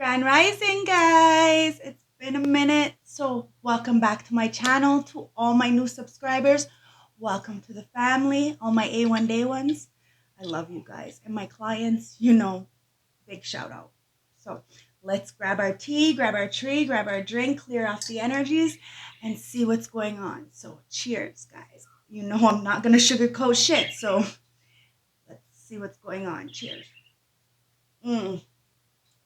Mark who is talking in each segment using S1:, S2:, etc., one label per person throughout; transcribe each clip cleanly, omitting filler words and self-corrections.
S1: Grand Rising, guys. It's been a minute, so welcome back to my channel. To all my new subscribers, welcome to the family. All my A1 day ones, I love you guys. And my clients, big shout out. So let's grab our tea, grab our tree, grab our drink, clear off the energies, and see what's going on. So cheers, guys. You know I'm not going to sugarcoat shit, so let's see what's going on. Cheers.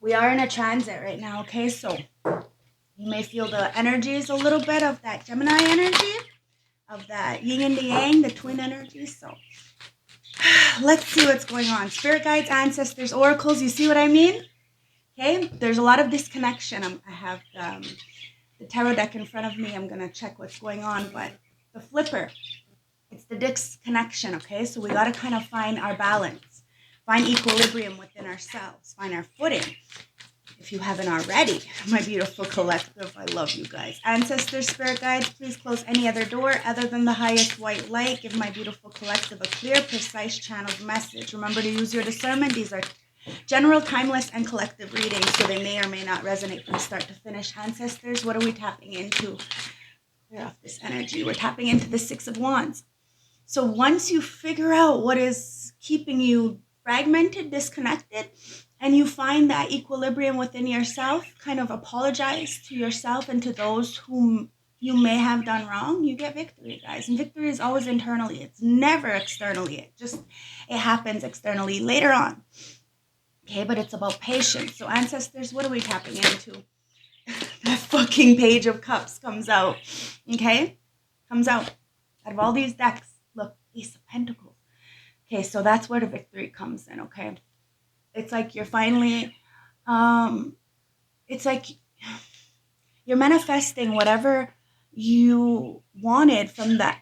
S1: We are in a transit right now, okay? So you may feel the energies a little bit of that Gemini energy, of that yin and the yang, the twin energy. So let's see what's going on. Spirit guides, ancestors, oracles, you see what I mean? Okay, there's a lot of disconnection. I have the tarot deck in front of me. I'm going to check what's going on, but the flipper, it's the disconnection, okay? So we got to kind of find our balance, find equilibrium within ourselves, find our footing. If you haven't already, my beautiful collective, I love you guys. Ancestors, spirit guides, please close any other door other than the highest white light. Give my beautiful collective a clear, precise channeled message. Remember to use your discernment. These are general, timeless, and collective readings, so they may or may not resonate from start to finish. Ancestors, what are we tapping into? Clear off this energy. We're tapping into the Six of Wands. So once you figure out what is keeping you fragmented, disconnected, and you find that equilibrium within yourself, kind of apologize to yourself and to those whom you may have done wrong, you get victory, guys. And victory is always internally. It's never externally. It happens externally later on. Okay, but it's about patience. So ancestors, what are we tapping into? That fucking Page of Cups comes out. Okay? Comes out. Out of all these decks, look, Ace of Pentacles. Okay, so that's where the victory comes in, okay? It's like you're finally, it's like you're manifesting whatever you wanted from the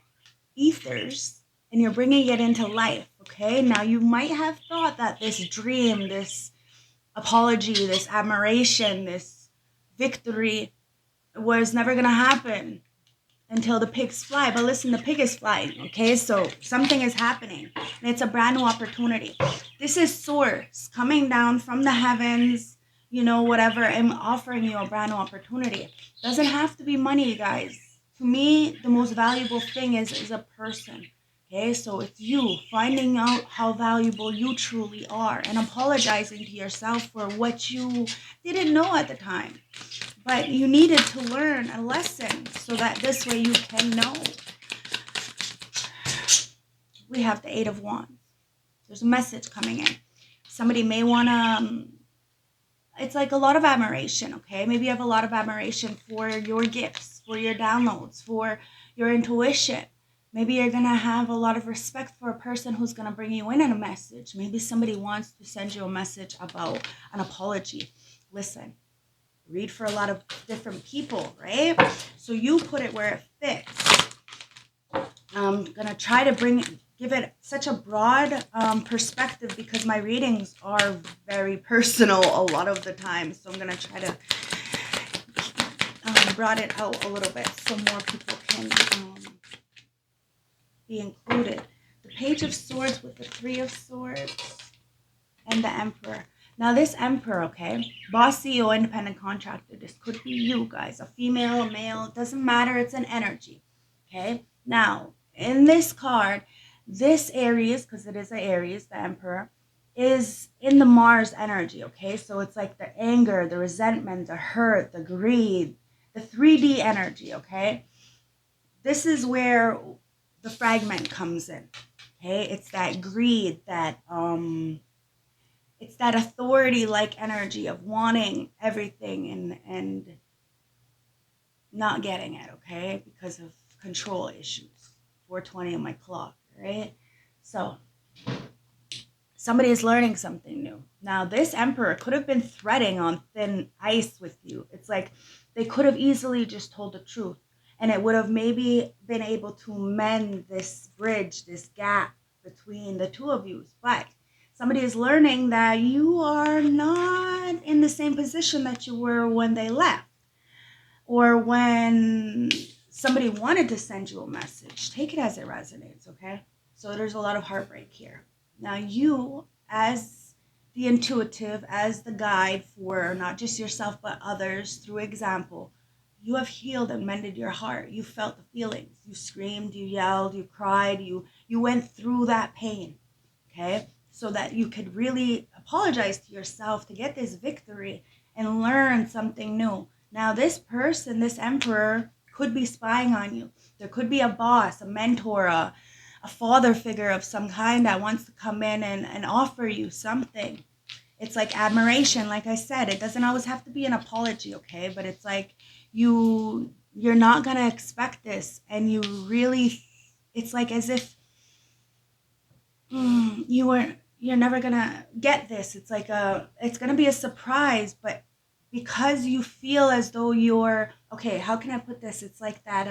S1: ethers and you're bringing it into life, okay? Now, you might have thought that this dream, this apology, this admiration, this victory was never going to happen until the pigs fly. But listen, the pig is flying, okay? So something is happening, and it's a brand new opportunity. This is Source coming down from the heavens, whatever, and offering you a brand new opportunity. Doesn't have to be money, guys. To me, the most valuable thing is a person, okay? So it's you finding out how valuable you truly are and apologizing to yourself for what you didn't know at the time. But you needed to learn a lesson so that this way you can know. We have the Eight of Wands. There's a message coming in. Somebody may want to, it's like a lot of admiration, okay? Maybe you have a lot of admiration for your gifts, for your downloads, for your intuition. Maybe you're going to have a lot of respect for a person who's going to bring you in a message. Maybe somebody wants to send you a message about an apology. Listen. Read for a lot of different people, right? So you put it where it fits. I'm going to try to give it such a broad perspective because my readings are very personal a lot of the time. So I'm going to try to broaden it out a little bit so more people can be included. The Page of Swords with the Three of Swords and the Emperor. Now, this Emperor, okay, boss, CEO, independent contractor, this could be you guys, a female, a male, it doesn't matter, it's an energy, okay? Now, in this card, this Aries, because it is an Aries, the Emperor, is in the Mars energy, okay? So it's like the anger, the resentment, the hurt, the greed, the 3D energy, okay? This is where the fragment comes in, okay? It's that greed, that, it's that authority-like energy of wanting everything and not getting it, okay? Because of control issues. 420 on my clock, right? So somebody is learning something new. Now, this Emperor could have been threading on thin ice with you. It's like they could have easily just told the truth, and it would have maybe been able to mend this bridge, this gap between the two of you. But somebody is learning that you are not in the same position that you were when they left or when somebody wanted to send you a message. Take it as it resonates, okay? So there's a lot of heartbreak here. Now, you, as the intuitive, as the guide for not just yourself but others through example. You have healed and mended your heart. You felt the feelings. You screamed, you yelled, you cried, you went through that pain, okay? So that you could really apologize to yourself to get this victory and learn something new. Now, this person, this emperor, could be spying on you. There could be a boss, a mentor, a father figure of some kind that wants to come in and offer you something. It's like admiration. Like I said, it doesn't always have to be an apology, okay? But it's like you're not going to expect this, and you really, it's like as if you're never going to get this. It's like it's going to be a surprise, but because you feel as though you're, okay, how can I put this? It's like that,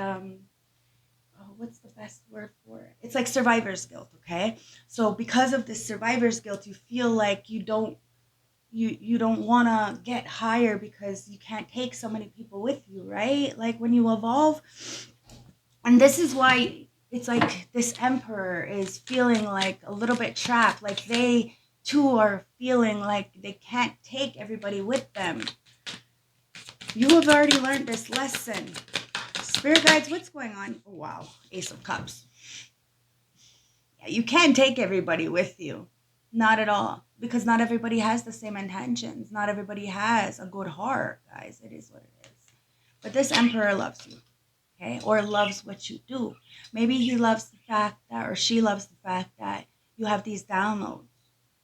S1: what's the best word for it? It's like survivor's guilt, okay? So because of this survivor's guilt, you feel like you don't want to get higher because you can't take so many people with you, right? Like when you evolve. And this is why it's like this emperor is feeling like a little bit trapped. Like they too are feeling like they can't take everybody with them. You have already learned this lesson. Spirit guides, what's going on? Oh, wow. Ace of Cups. Yeah, you can't take everybody with you. Not at all. Because not everybody has the same intentions. Not everybody has a good heart, guys. It is what it is. But this emperor loves you, okay? Or loves what you do. Maybe he loves the fact that, or she loves the fact that you have these downloads,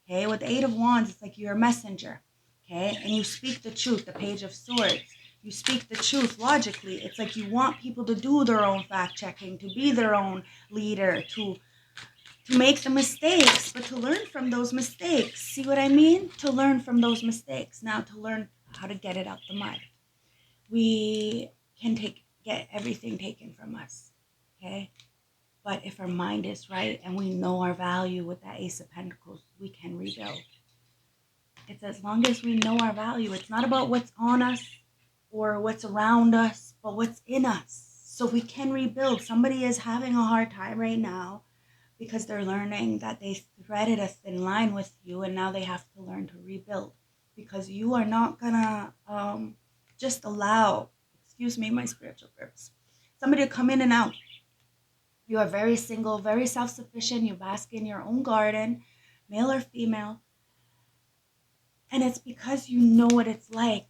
S1: okay? With the Eight of Wands, it's like you're a messenger, okay? And you speak the truth, the Page of Swords. You speak the truth logically. It's like you want people to do their own fact-checking, to be their own leader, to make the mistakes, but to learn from those mistakes. See what I mean? To learn from those mistakes. Now, to learn how to get it out the mud. We can get everything taken from us, okay? But if our mind is right and we know our value with that Ace of Pentacles, we can rebuild. It's as long as we know our value. It's not about what's on us or what's around us, but what's in us. So we can rebuild. Somebody is having a hard time right now because they're learning that they threaded a thin line with you, and now they have to learn to rebuild, because you are not gonna just allow, excuse me, my spiritual groups, somebody to come in and out. You are very single, very self-sufficient. You bask in your own garden, male or female. And it's because you know what it's like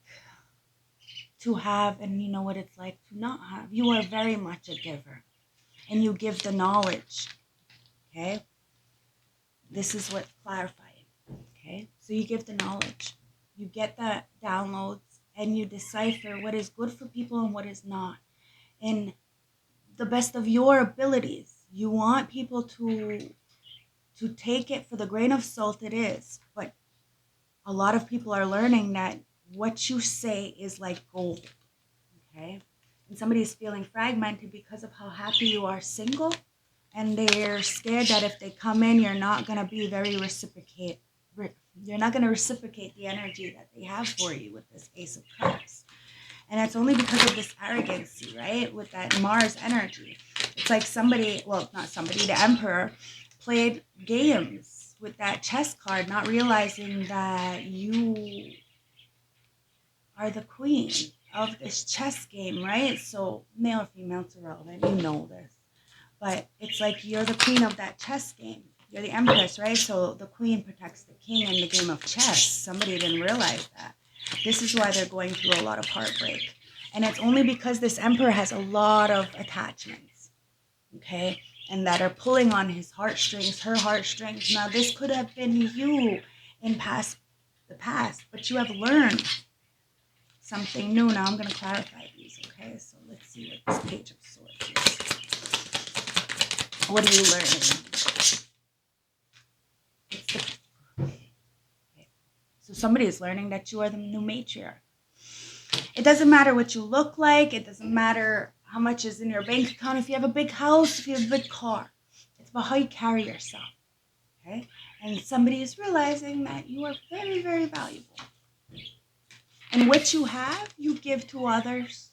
S1: to have, and you know what it's like to not have. You are very much a giver, and you give the knowledge, okay? This is what's clarifying, okay? So you give the knowledge. You get the downloads, and you decipher what is good for people and what is not. In the best of your abilities, you want people to take it for the grain of salt it is. But a lot of people are learning that what you say is like gold, okay? And somebody is feeling fragmented because of how happy you are single, and they're scared that if they come in, you're not going to be very you're not going to reciprocate the energy that they have for you with this Ace of Cups. And it's only because of this arrogancy, right? With that Mars energy. It's like somebody, well, not somebody, the Emperor played games with that chess card, not realizing that you are the queen of this chess game, right? So male or female, it's irrelevant. You know this. But it's like you're the queen of that chess game. You're the empress, right? So the queen protects the king in the game of chess. Somebody didn't realize that. This is why they're going through a lot of heartbreak. And it's only because this emperor has a lot of attachments, okay? And that are pulling on his heartstrings, her heartstrings. Now, this could have been you in the past, but you have learned something new. Now I'm going to clarify these, okay? So let's see what this Page of Swords is. What are you learning? Okay. So somebody is learning that you are the new matriarch. It doesn't matter what you look like. It doesn't matter how much is in your bank account. If you have a big house, if you have a big car. It's about how you carry yourself, okay? And somebody is realizing that you are very, very valuable. And what you have, you give to others.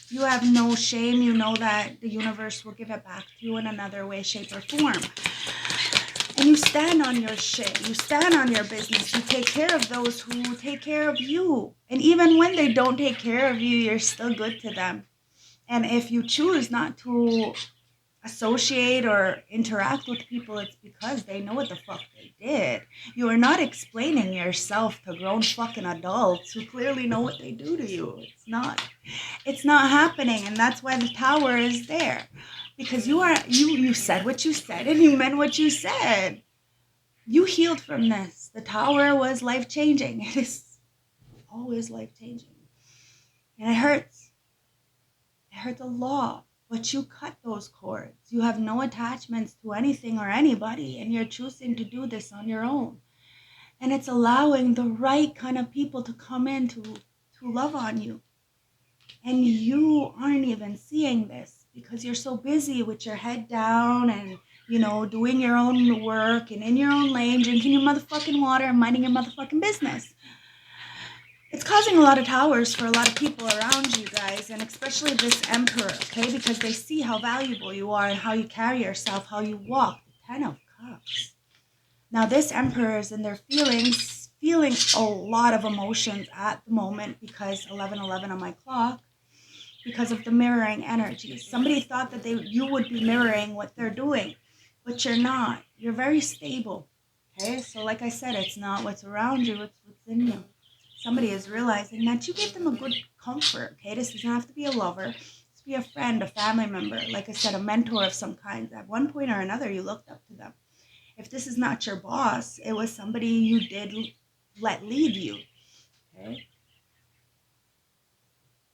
S1: You have no shame. You know that the universe will give it back to you in another way, shape, or form. And you you stand on your shit. You stand on your business. You take care of those who take care of you. And even when they don't take care of you, you're still good to them. And if you choose not to associate or interact with people, it's because they know what the fuck they did. You are not explaining yourself to grown fucking adults who clearly know what they do to you. It's not happening. And that's why the tower is there. Because you said what you said and you meant what you said. You healed from this. The tower was life-changing. It is always life-changing. And it hurts. It hurts a lot. But you cut those cords. You have no attachments to anything or anybody. And you're choosing to do this on your own. And it's allowing the right kind of people to come in to love on you. And you aren't even seeing this because you're so busy with your head down and, doing your own work and in your own lane, drinking your motherfucking water and minding your motherfucking business. It's causing a lot of towers for a lot of people around you guys, and especially this emperor, okay? Because they see how valuable you are and how you carry yourself, how you walk. The 10 of Cups. Now, this emperor is in their feeling a lot of emotions at the moment because 11:11 on my clock, because of the mirroring energies. Somebody thought that you would be mirroring what they're doing, but you're not. You're very stable, okay? So like I said, it's not what's around you, it's what's in you. Somebody is realizing that you gave them a good comfort, okay? This doesn't have to be a lover. This be a friend, a family member, like I said, a mentor of some kind. At one point or another, you looked up to them. If this is not your boss, it was somebody you did let lead you, okay?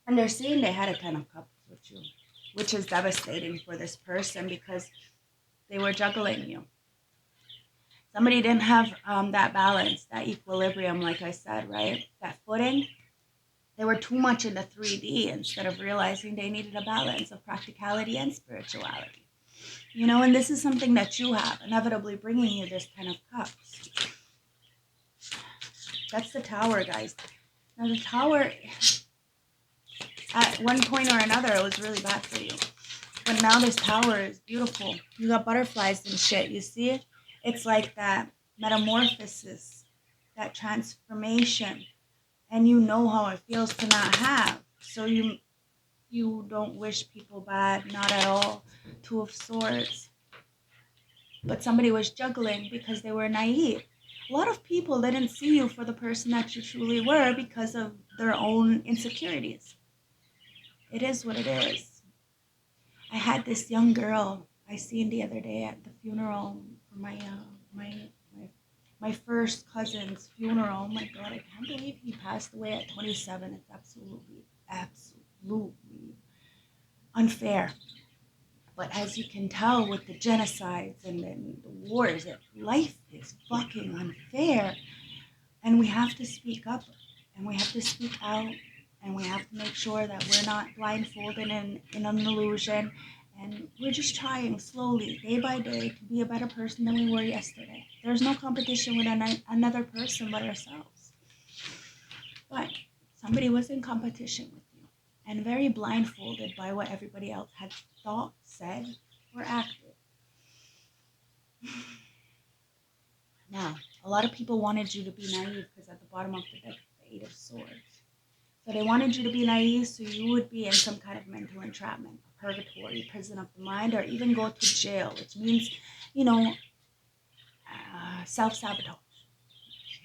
S1: And they're saying they had a 10 of Cups with you, which is devastating for this person because they were juggling you. Somebody didn't have that balance, that equilibrium, like I said, right? That footing. They were too much into 3D instead of realizing they needed a balance of practicality and spirituality. And this is something that you have, inevitably bringing you this 10 of Cups. That's the tower, guys. Now, the tower, at one point or another, it was really bad for you. But now this tower is beautiful. You got butterflies and shit, you see it? It's like that metamorphosis, that transformation. And you know how it feels to not have. So you don't wish people bad, not at all. 2 of Swords. But somebody was juggling because they were naive. A lot of people didn't see you for the person that you truly were because of their own insecurities. It is what it is. I had this young girl I seen the other day at the funeral for my first cousin's funeral. Oh my God, I can't believe he passed away at 27. It's absolutely unfair. But as you can tell with the genocides and then the wars, life is fucking unfair. And we have to speak up and we have to speak out and we have to make sure that we're not blindfolded in an illusion. And we're just trying slowly, day by day, to be a better person than we were yesterday. There's no competition with another person but ourselves. But somebody was in competition with you and very blindfolded by what everybody else had thought, said, or acted. Now, a lot of people wanted you to be naive because at the bottom of the deck, the 8 of Swords. So they wanted you to be naive so you would be in some kind of mental entrapment, a purgatory, prison of the mind, or even go to jail, which means, self-sabotage,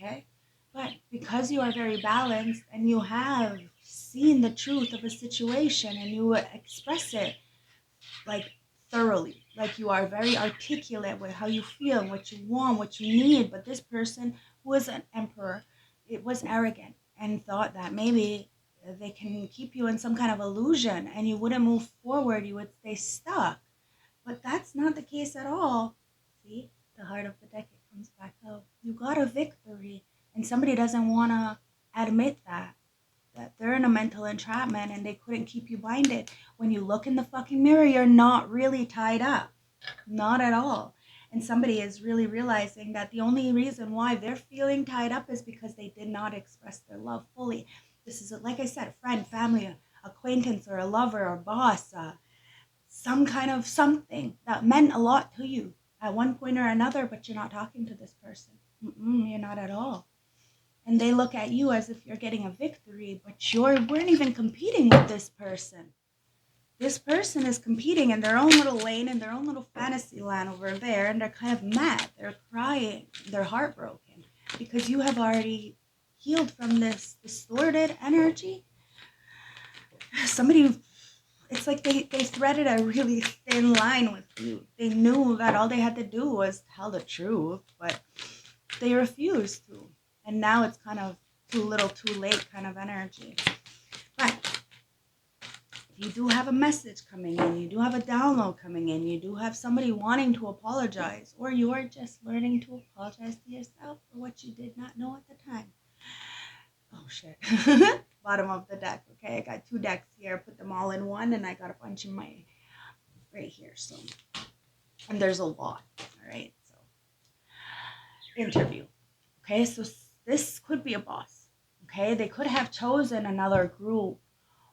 S1: okay? But because you are very balanced and you have seen the truth of a situation and you express it like thoroughly, like you are very articulate with how you feel, what you want, what you need, but this person who was an emperor, it was arrogant and thought that maybe they can keep you in some kind of illusion and you wouldn't move forward, you would stay stuck. But that's not the case at all. See, the heart of the deck, it comes back out. You got a victory, and somebody doesn't want to admit that they're in a mental entrapment and they couldn't keep you binded. When you look in the fucking mirror, you're not really tied up. Not at all. And somebody is really realizing that the only reason why they're feeling tied up is because they did not express their love fully. This is, like I said, a friend, family, acquaintance, or a lover, or boss, some kind of something that meant a lot to you. at one point or another, but you're not talking to this person. You're not at all. And they look at you as if you're getting a victory, but you weren't even competing with this person. This person is competing in their own little lane, in their own little fantasy land over there, and they're kind of mad. They're crying. They're heartbroken because you have already healed from this distorted energy. Somebody, it's like they threaded a really thin line with you. They knew that all they had to do was tell the truth, but they refused to. And now it's kind of too little, too late kind of energy. But you do have a message coming in, you do have a download coming in, you do have somebody wanting to apologize, or you are just learning to apologize to yourself for what you did not know at the time. Oh shit. Bottom of the deck. Okay, I got 2 decks here, put them all in one, and I got a bunch in my right here. So, and there's a lot. All right, so interview. Okay, so this could be a boss. Okay, they could have chosen another group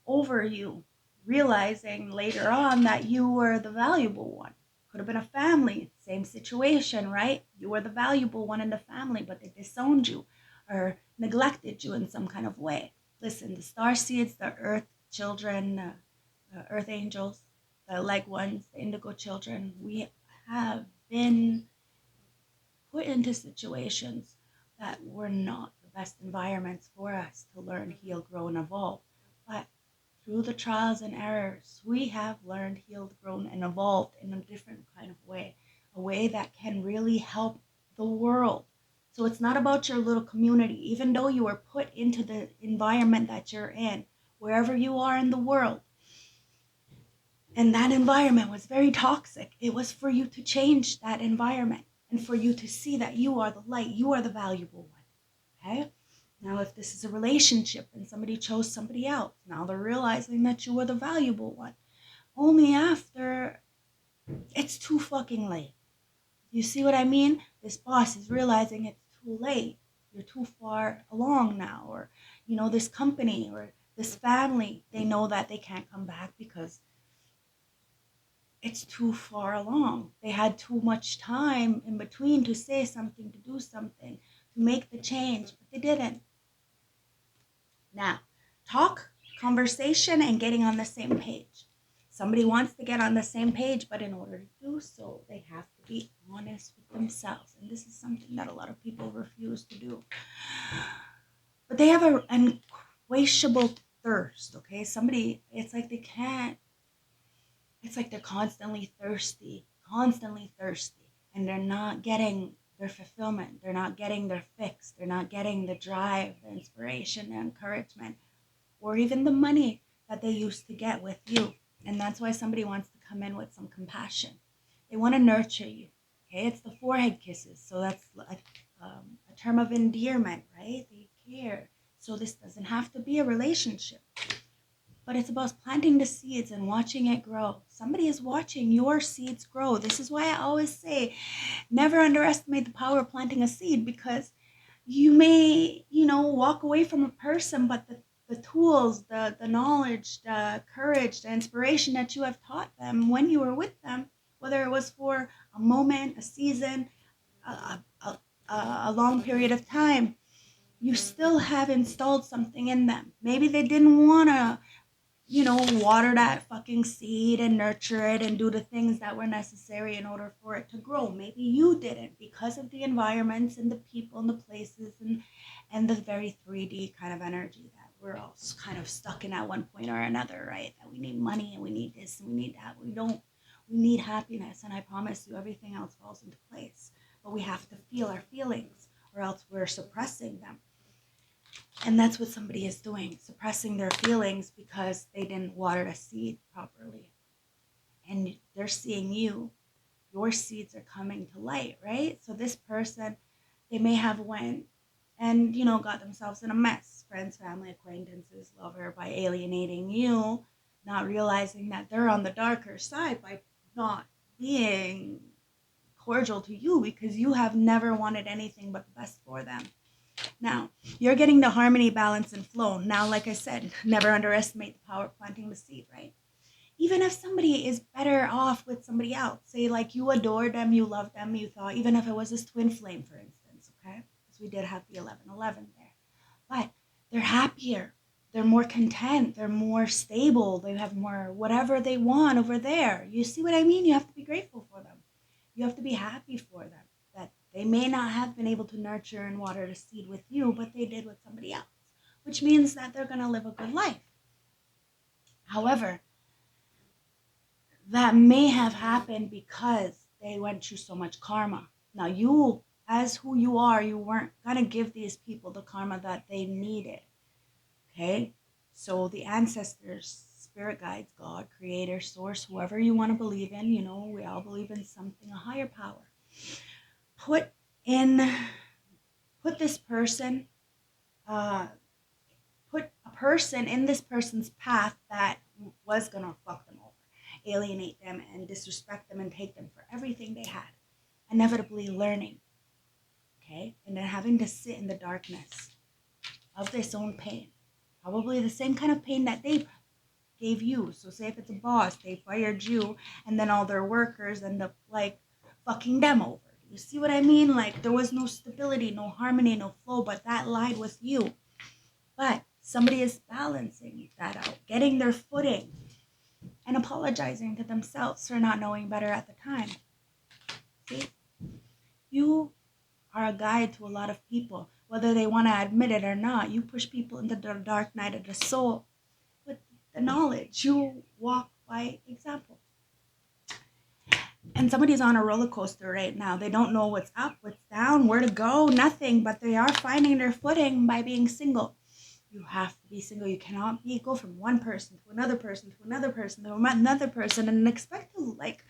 S1: over you, realizing later on that you were the valuable one. Could have been a family, same situation, right? You were the valuable one in the family, but they disowned you or neglected you in some kind of way. Listen, the star seeds, the earth children, the earth angels, the leg ones, the indigo children, we have been put into situations that were not the best environments for us to learn, heal, grow, and evolve. But through the trials and errors, we have learned, healed, grown, and evolved in a different kind of way, a way that can really help the world. So it's not about your little community, even though you were put into the environment that you're in, wherever you are in the world. And that environment was very toxic. It was for you to change that environment and for you to see that you are the light, you are the valuable one. Okay? Now, if this is a relationship and somebody chose somebody else, now they're realizing that you were the valuable one. Only after it's too fucking late. You see what I mean? This boss is realizing it's too late. You're too far along now. Or, this company or this family, they know that they can't come back because it's too far along. They had too much time in between to say something, to do something, to make the change, but they didn't. Now, talk, conversation, and getting on the same page. Somebody wants to get on the same page, but in order to do so, they have to be honest with themselves. And this is something that a lot of people refuse to do. But they have an insatiable thirst, okay? Somebody, it's like they can't, it's like they're constantly thirsty, and they're not getting their fulfillment. They're not getting their fix. They're not getting the drive, the inspiration, the encouragement, or even the money that they used to get with you. And that's why somebody wants to come in with some compassion. They want to nurture you. Okay, it's the forehead kisses. So that's a term of endearment, right? They care. So this doesn't have to be a relationship. But it's about planting the seeds and watching it grow. Somebody is watching your seeds grow. This is why I always say, never underestimate the power of planting a seed, because you may, walk away from a person, but the tools, the knowledge, the courage, the inspiration that you have taught them when you were with them, whether it was for a moment, a season, a long period of time, you still have installed something in them. Maybe they didn't want to water that fucking seed and nurture it and do the things that were necessary in order for it to grow. Maybe you didn't, because of the environments and the people and the places and the very 3D kind of energy that we're all kind of stuck in at one point or another, right? That we need money and we need this and we need that. We need happiness, and I promise you everything else falls into place. But we have to feel our feelings, or else we're suppressing them. And that's what somebody is doing, suppressing their feelings because they didn't water the seed properly. And they're seeing you. Your seeds are coming to light, right? So this person, they may have went and, got themselves in a mess. Friends, family, acquaintances, lover, by alienating you, not realizing that they're on the darker side by not being cordial to you because you have never wanted anything but the best for them. Now, you're getting the harmony, balance, and flow. Now, like I said, never underestimate the power of planting the seed, right? Even if somebody is better off with somebody else, say like you adore them, you love them, you thought, even if it was this twin flame, for instance, okay? Because we did have the 1111 there. But they're happier. They're more content. They're more stable. They have more whatever they want over there. You see what I mean? You have to be grateful for them. You have to be happy for them. That they may not have been able to nurture and water the seed with you, but they did with somebody else, which means that they're going to live a good life. However, that may have happened because they went through so much karma. Now, you, as who you are, you weren't going to give these people the karma that they needed. Okay? So the ancestors, spirit guides, God, creator, source, whoever you want to believe in, you know, we all believe in something, a higher power. Put this person, put a person in this person's path that was going to fuck them over, alienate them and disrespect them and take them for everything they had, inevitably learning, okay? And then having to sit in the darkness of this own pain, probably the same kind of pain that they gave you. So say if it's a boss, they fired you and then all their workers end up like fucking them over. You see what I mean? Like there was no stability, no harmony, no flow, but that lied with you. But somebody is balancing that out, getting their footing, and apologizing to themselves for not knowing better at the time. See? You are a guide to a lot of people, whether they want to admit it or not. You push people into the dark night of the soul with the knowledge. You walk by example. And somebody's on a roller coaster right now. They don't know what's up, what's down, where to go, nothing, but they are finding their footing by being single. You have to be single. You cannot go from one person to another person to another person to another person and expect to like.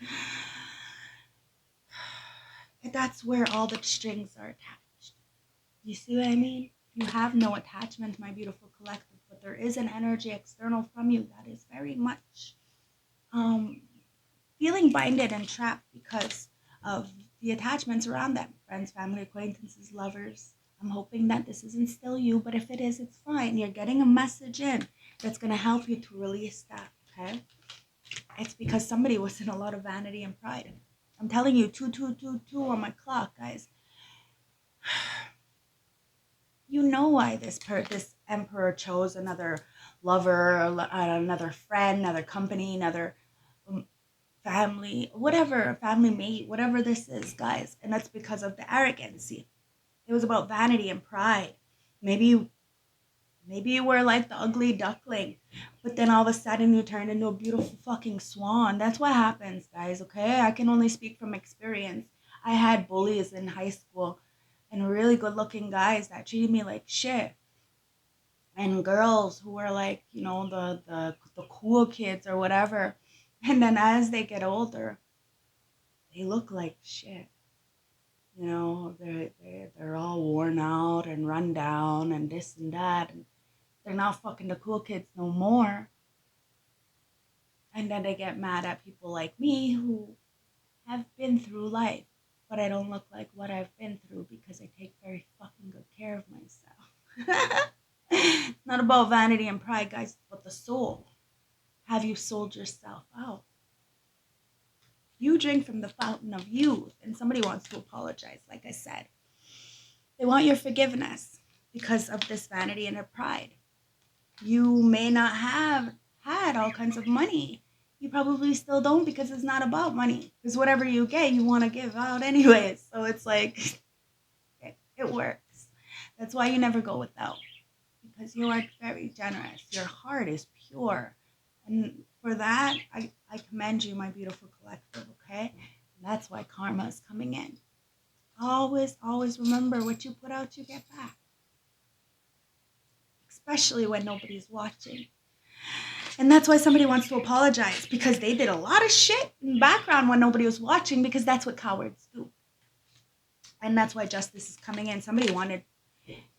S1: That's where all the strings are attached. You see what I mean? You have no attachment, my beautiful collective, but there is an energy external from you that is very much feeling binded and trapped because of the attachments around them. Friends, family, acquaintances, lovers. I'm hoping that this isn't still you, but if it is, it's fine. You're getting a message in that's going to help you to release that, okay? It's because somebody was in a lot of vanity and pride. I'm telling you, 2222 on my clock, guys. You know why this emperor chose another lover, another friend, another company, another family, whatever, family mate, whatever this is, guys. And that's because of the arrogancy. It was about vanity and pride. Maybe you were like the ugly duckling, but then all of a sudden you turned into a beautiful fucking swan. That's what happens, guys, okay? I can only speak from experience. I had bullies in high school and really good-looking guys that treated me like shit. And girls who were like, you know, the cool kids or whatever. And then as they get older, they look like shit. You know, they're all worn out and run down and this and that. And they're not fucking the cool kids no more. And then they get mad at people like me who have been through life. But I don't look like what I've been through because I take very fucking good care of myself. It's not about vanity and pride, guys. It's about the soul. Have you sold yourself out? You drink from the fountain of youth and somebody wants to apologize, like I said. They want your forgiveness because of this vanity and their pride. You may not have had all kinds of money. You probably still don't because it's not about money. Because whatever you get, you want to give out anyways. So it's like, it works. That's why you never go without. Because you are very generous. Your heart is pure. And for that, I commend you, my beautiful collective, okay? And that's why karma is coming in. Always, always remember what you put out, you get back. Especially when nobody's watching. And that's why somebody wants to apologize, because they did a lot of shit in the background when nobody was watching, because that's what cowards do. And that's why justice is coming in. Somebody wanted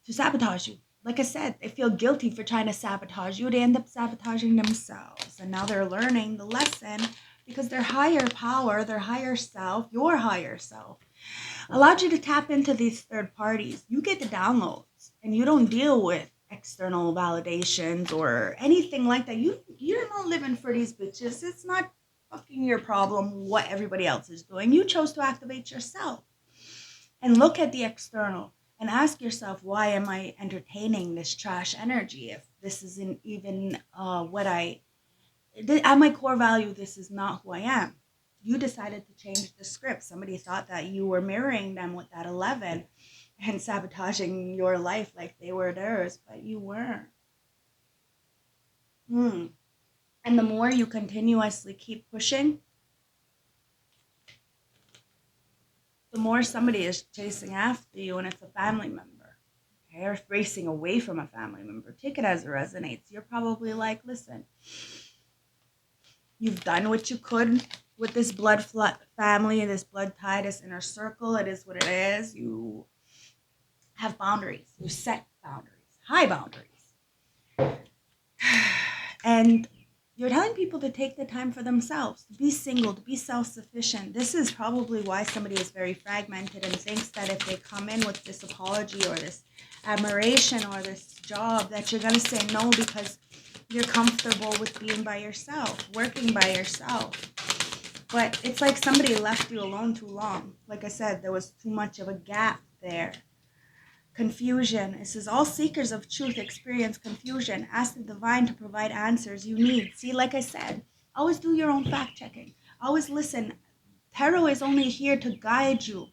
S1: to sabotage you. Like I said, they feel guilty for trying to sabotage you. They end up sabotaging themselves. And now they're learning the lesson because their higher power, their higher self, your higher self, allowed you to tap into these third parties. You get the downloads and you don't deal with external validations or anything like that. You're not living for these bitches. It's not fucking your problem what everybody else is doing. You chose to activate yourself. And look at the external and ask yourself, why am I entertaining this trash energy if this isn't even at my core value, this is not who I am. You decided to change the script. Somebody thought that you were mirroring them with that 11 and sabotaging your life like they were theirs, but you weren't. And the more you continuously keep pushing, the more somebody is chasing after you, and it's a family member. Okay, or racing away from a family member. Take it as it resonates. You're probably like, listen, you've done what you could with this blood family, this blood tie, this inner circle. It is what it is. You have boundaries. You set boundaries, high boundaries. And you're telling people to take the time for themselves, to be single, to be self-sufficient. This is probably why somebody is very fragmented and thinks that if they come in with this apology or this admiration or this job, that you're going to say no because you're comfortable with being by yourself, working by yourself. But it's like somebody left you alone too long. Like I said, there was too much of a gap there. Confusion. It says, all seekers of truth experience confusion. Ask the divine to provide answers you need. See, like I said, always do your own fact checking. Always listen. Tarot is only here to guide you,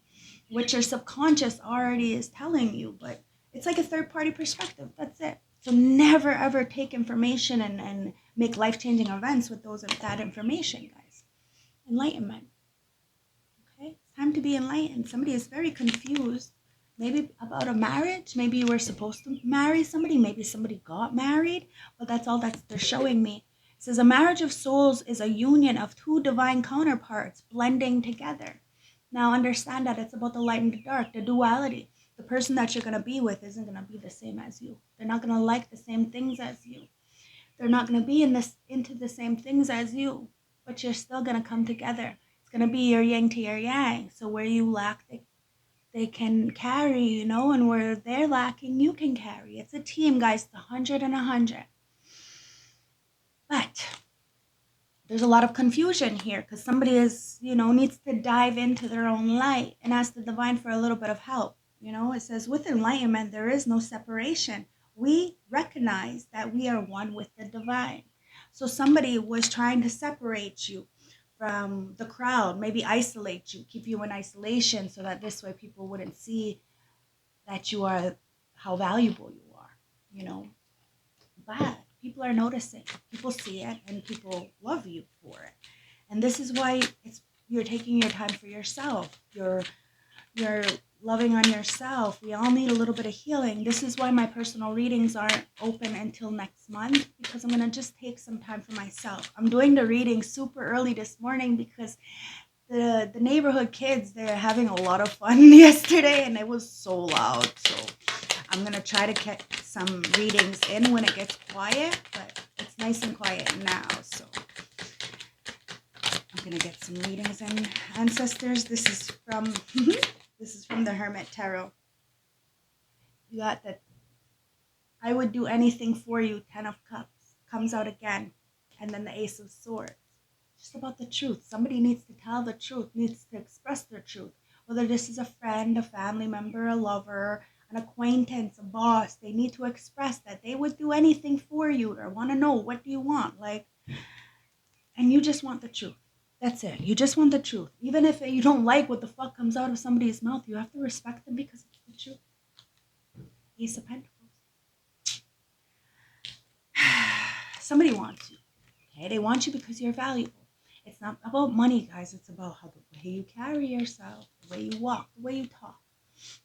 S1: what your subconscious already is telling you, but it's like a third-party perspective. That's it. So never, ever take information and make life-changing events with that information, guys. Enlightenment. Okay? It's time to be enlightened. Somebody is very confused. Maybe about a marriage. Maybe you were supposed to marry somebody. Maybe somebody got married. But that's all that they're showing me. It says a marriage of souls is a union of two divine counterparts blending together. Now understand that it's about the light and the dark, the duality. The person that you're going to be with isn't going to be the same as you. They're not going to like the same things as you. They're not going to be into the same things as you. But you're still going to come together. It's going to be your yin to your yang. So where you lack, they can carry, and where they're lacking, you can carry. It's a team, guys. It's 100 and 100. But there's a lot of confusion here because somebody needs to dive into their own light and ask the divine for a little bit of help. It says with enlightenment, there is no separation. We recognize that we are one with the divine. So somebody was trying to separate you from the crowd, maybe isolate you, keep you in isolation so that this way people wouldn't see that you are, how valuable you are, But people are noticing. People see it and people love you for it. And this is why you're taking your time for yourself. You're loving on yourself. We all need a little bit of healing. This is why my personal readings aren't open until next month, because I'm going to just take some time for myself. I'm doing the reading super early this morning because the neighborhood kids, they're having a lot of fun yesterday and it was so loud. So I'm going to try to get some readings in when it gets quiet, but it's nice and quiet now. So I'm going to get some readings in. Ancestors, this is from the Hermit Tarot. You got that. I would do anything for you. 10 of Cups comes out again. And then the Ace of Swords. Just about the truth. Somebody needs to tell the truth, needs to express their truth. Whether this is a friend, a family member, a lover, an acquaintance, a boss, they need to express that they would do anything for you or want to know, what do you want? And you just want the truth. That's it. You just want the truth. Even if you don't like what the fuck comes out of somebody's mouth, you have to respect them because it's the truth. Ace of Pentacles. Somebody wants you. Okay? They want you because you're valuable. It's not about money, guys. It's about how the way you carry yourself, the way you walk, the way you talk.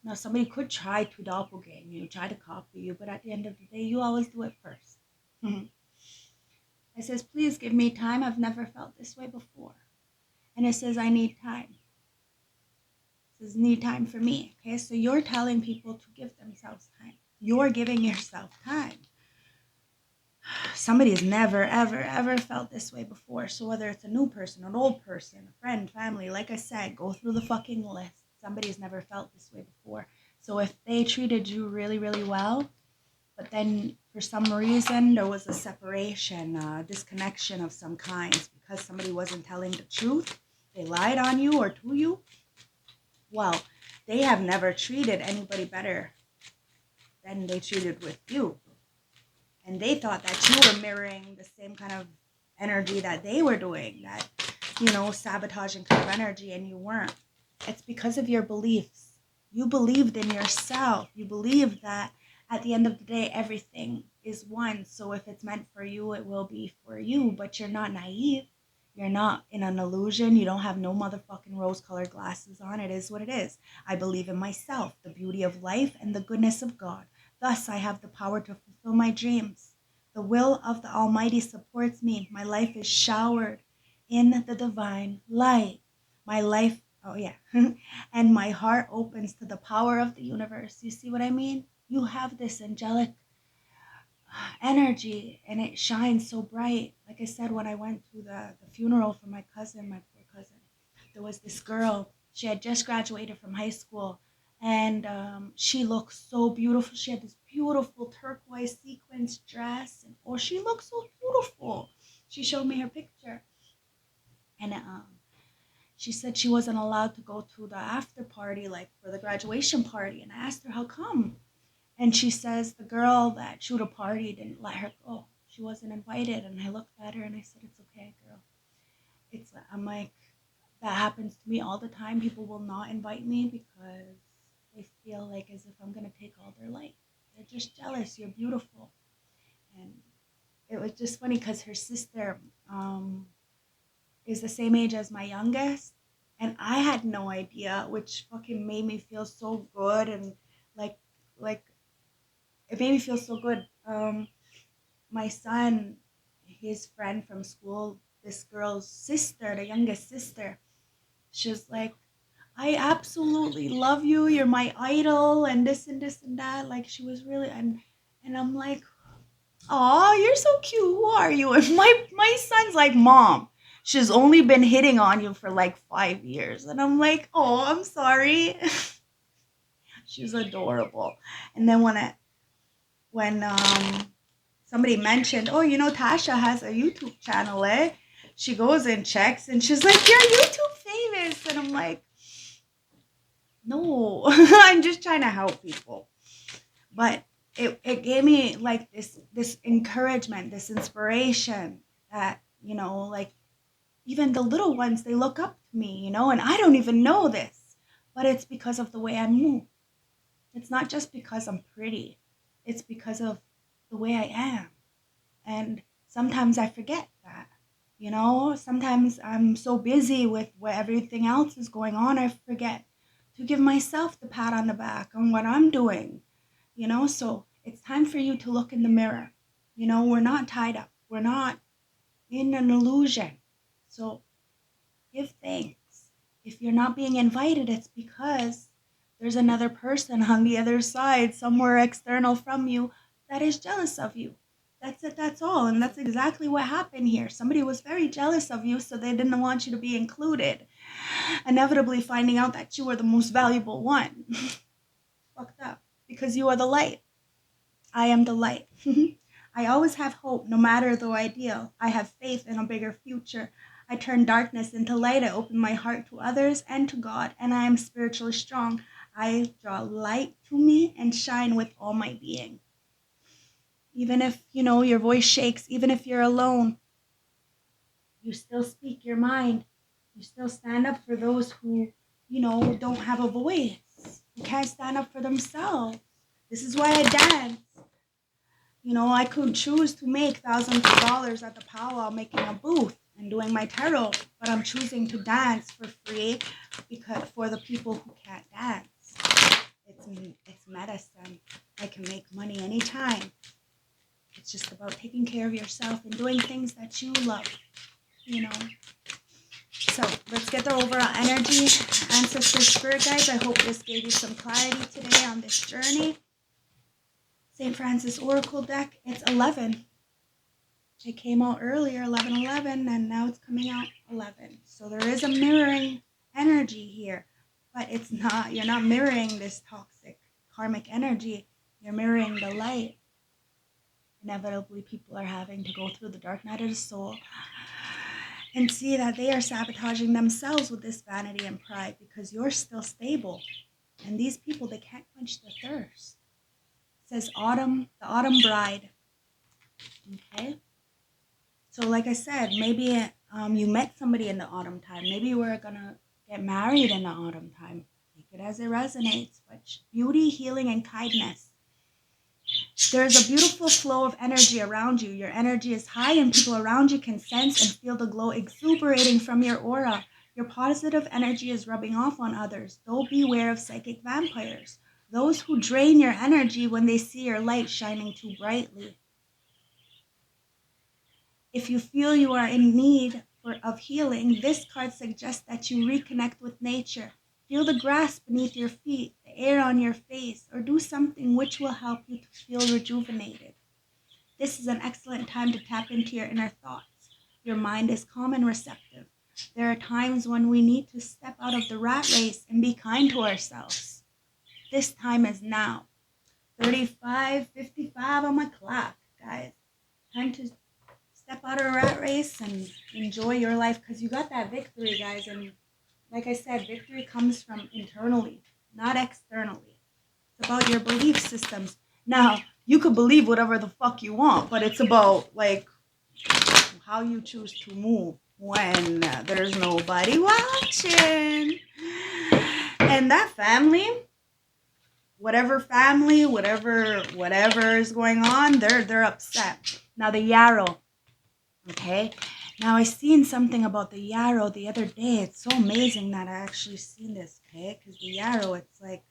S1: Now, somebody could try to doppelganger you, try to copy you, but at the end of the day, you always do it first. It says, please give me time. I've never felt this way before. And it says, I need time. It says, need time for me. Okay, so you're telling people to give themselves time. You're giving yourself time. Somebody has never, ever, ever felt this way before. So whether it's a new person, an old person, a friend, family, like I said, go through the fucking list. Somebody has never felt this way before. So if they treated you really, really well, But then for some reason, there was a separation, a disconnection of some kinds because somebody wasn't telling the truth. They lied on you or to you. Well, they have never treated anybody better than they treated with you. And they thought that you were mirroring the same kind of energy that they were doing, that, sabotaging kind of energy, and you weren't. It's because of your beliefs. You believed in yourself. You believed that at the end of the day, everything is one. So if it's meant for you, it will be for you. But you're not naive. You're not in an illusion. You don't have no motherfucking rose-colored glasses on. It is what it is. I believe in myself, the beauty of life, and the goodness of God. Thus, I have the power to fulfill my dreams. The will of the Almighty supports me. My life is showered in the divine light. My life, and my heart opens to the power of the universe. You see what I mean? You have this angelic energy, and it shines so bright. Like I said, when I went to the funeral for my cousin, my poor cousin, there was this girl. She had just graduated from high school, and she looked so beautiful. She had this beautiful turquoise sequins dress, and she looked so beautiful. She showed me her picture, and she said she wasn't allowed to go to the after party, like for the graduation party. And I asked her, how come? And she says the girl that threw the party didn't let her go. She wasn't invited. And I looked at her and I said, it's okay, girl. I'm like, that happens to me all the time. People will not invite me because they feel like as if I'm going to take all their light. They're just jealous. You're beautiful. And it was just funny because her sister is the same age as my youngest. And I had no idea, which fucking made me feel so good. And like, it made me feel so good. My son, his friend from school, this girl's sister, the youngest sister, she was like, I absolutely love you. You're my idol, and this and this and that. Like, she was really, and I'm like, oh, you're so cute. Who are you? And my son's like, Mom, she's only been hitting on you for like 5 years. And I'm like, oh, I'm sorry. She's adorable. And then when somebody mentioned, oh, Tasha has a YouTube channel, eh? She goes and checks, and she's like, you're YouTube famous. And I'm like, no, I'm just trying to help people. But it gave me like this encouragement, this inspiration that, like even the little ones, they look up to me, and I don't even know this, but it's because of the way I move. It's not just because I'm pretty. It's because of the way I am. And sometimes I forget that, sometimes I'm so busy with what everything else is going on, I forget to give myself the pat on the back on what I'm doing, so it's time for you to look in the mirror. We're not tied up. We're not in an illusion. So give thanks. If you're not being invited, it's because there's another person on the other side, somewhere external from you, that is jealous of you. That's it, that's all. And that's exactly what happened here. Somebody was very jealous of you, so they didn't want you to be included. Inevitably finding out that you were the most valuable one. Fucked up. Because you are the light. I am the light. I always have hope, no matter the ideal. I have faith in a bigger future. I turn darkness into light. I open my heart to others and to God, and I am spiritually strong. I draw light to me and shine with all my being. Even if, your voice shakes, even if you're alone, you still speak your mind. You still stand up for those who, don't have a voice, who can't stand up for themselves. This is why I dance. I could choose to make thousands of dollars at the powwow making a booth and doing my tarot, but I'm choosing to dance for free because for the people who can't dance. It's medicine. I can make money anytime. It's just about taking care of yourself and doing things that you love, So let's get the overall energy. Ancestor spirit guides, I hope this gave you some clarity today on this journey. St. Francis Oracle deck, it's 11. It came out earlier, 11/11, and now it's coming out 11. So there is a mirroring energy here, but it's not, you're not mirroring this toxic karmic energy. You're mirroring the light. inevitably people are having to go through the dark night of the soul and see that they are sabotaging themselves with this vanity and pride because you're still stable. And these people, they can't quench their thirst. It says autumn, the autumn bride. Okay? So like I said, maybe you met somebody in the autumn time. Maybe you were going to get married in the autumn time. Take it as it resonates. But beauty, healing, and kindness. There's a beautiful flow of energy around you. Your energy is high and people around you can sense and feel the glow exuberating from your aura. Your positive energy is rubbing off on others. Though beware of psychic vampires, those who drain your energy when they see your light shining too brightly. If you feel you are in need of healing, this card suggests that you reconnect with nature. Feel the grass beneath your feet, the air on your face, or do something which will help you to feel rejuvenated. This is an excellent time to tap into your inner thoughts. Your mind is calm and receptive. There are times when we need to step out of the rat race and be kind to ourselves. This time is now. 35:55 on my clock, guys. Time to step out of a rat race and enjoy your life because you got that victory, guys. And like I said, victory comes from internally, not externally. It's about your belief systems. Now, you could believe whatever the fuck you want, but it's about like how you choose to move when there's nobody watching. And that family, whatever is going on, they're upset. Now the yarrow. Okay, now I seen something about the yarrow the other day. It's so amazing that I actually seen this, okay? Because the yarrow, it's like,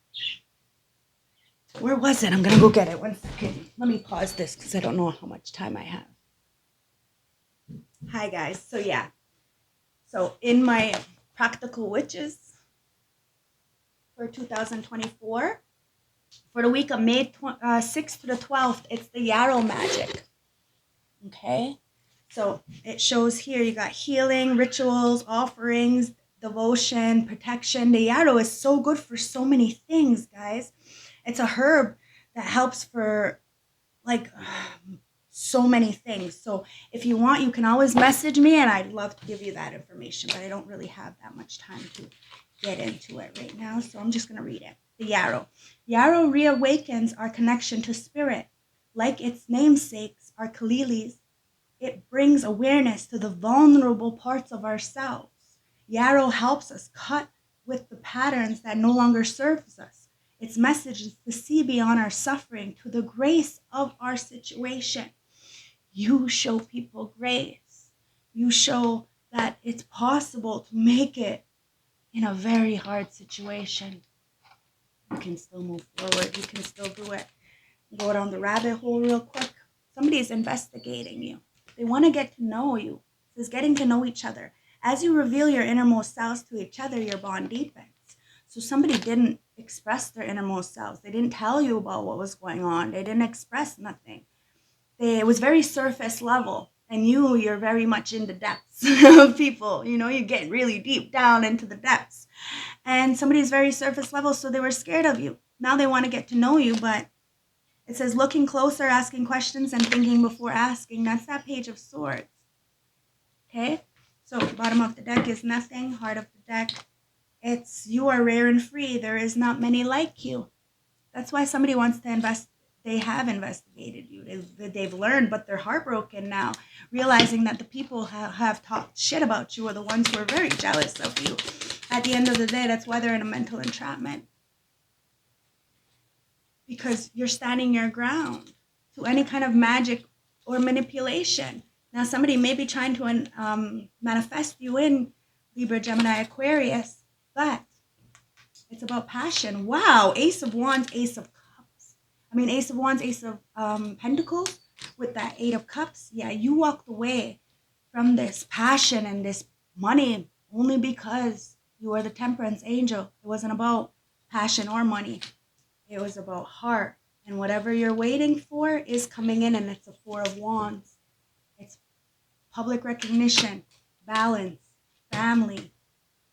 S1: where was it? I'm going to go get it. 1 second. Let me pause this because I don't know how much time I have. Hi, guys. So, yeah. So, in my Practical Witches for 2024, for the week of May 6th to the 12th, it's the yarrow magic. Okay? So it shows here you got healing, rituals, offerings, devotion, protection. The yarrow is so good for so many things, guys. It's a herb that helps for like so many things. So if you want, you can always message me and I'd love to give you that information, but I don't really have that much time to get into it right now. So I'm just going to read it. The yarrow. Yarrow reawakens our connection to spirit. Like its namesakes, our kalilis, it brings awareness to the vulnerable parts of ourselves. Yarrow helps us cut with the patterns that no longer serves us. Its message is to see beyond our suffering to the grace of our situation. You show people grace. You show that it's possible to make it in a very hard situation. You can still move forward. You can still do it. Go down the rabbit hole real quick. Somebody's investigating you. They want to get to know you. This is getting to know each other. As you reveal your innermost selves to each other, your bond deepens. So somebody didn't express their innermost selves. They didn't tell you about what was going on. They didn't express nothing. It was very surface level. And you're very much in the depths of people. You know, you get really deep down into the depths. And somebody's very surface level, so they were scared of you. Now they want to get to know you, but it says looking closer, asking questions, and thinking before asking. That's that Page of Swords. Okay? So bottom of the deck is nothing. Heart of the deck, it's you are rare and free. There is not many like you. That's why somebody wants to invest. They have investigated you. They've learned, but they're heartbroken now, realizing that the people have talked shit about you are the ones who are very jealous of you. At the end of the day, that's why they're in a mental entrapment. Because you're standing your ground to any kind of magic or manipulation. Now, somebody may be trying to manifest you in Libra, Gemini, Aquarius, but it's about passion. Wow, Ace of Wands, Ace of Cups. Ace of Wands, Ace of Pentacles with that Eight of Cups. Yeah, you walked away from this passion and this money only because you were the Temperance Angel. It wasn't about passion or money. It was about heart. And whatever you're waiting for is coming in, and it's a Four of Wands. It's public recognition, balance, family,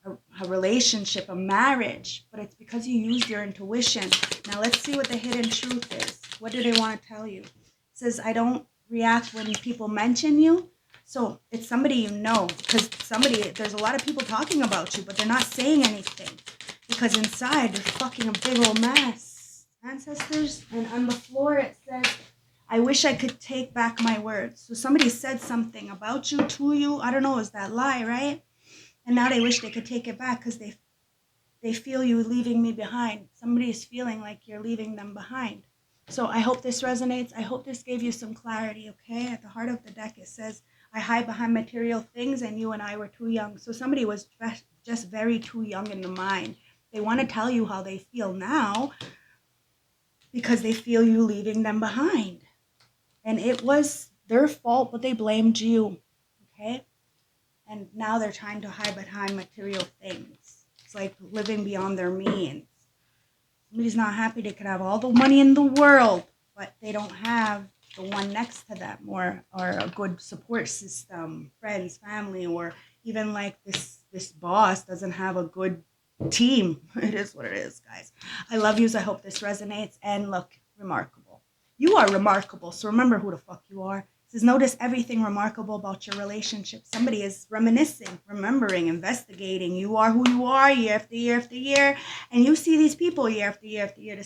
S1: a relationship, a marriage. But it's because you used your intuition. Now let's see what the hidden truth is. What do they want to tell you? says, I don't react when people mention you. So it's somebody you know, because there's a lot of people talking about you, but they're not saying anything because inside they're fucking a big old mess. Ancestors, and on the floor it says, I wish I could take back my words. So somebody said something about you, to you. I don't know, is that lie, right? And now they wish they could take it back because they feel you leaving me behind. Somebody is feeling like you're leaving them behind. So I hope this resonates. I hope this gave you some clarity, okay? At the heart of the deck, it says, I hide behind material things and you and I were too young. So somebody was just very too young in the mind. They want to tell you how they feel now because they feel you leaving them behind. And it was their fault, but they blamed you, okay? And now they're trying to hide behind material things. It's like living beyond their means. Somebody's not happy. They could have all the money in the world, but they don't have the one next to them, or a good support system, friends, family, or even like this boss doesn't have a good team. It is what it is, guys. I love yous. I hope this resonates. And look, remarkable. You are remarkable. So remember who the fuck you are. Says, notice everything remarkable about your relationship. Somebody is reminiscing, remembering, investigating. You are who you are year after year after year. And you see these people year after year after year.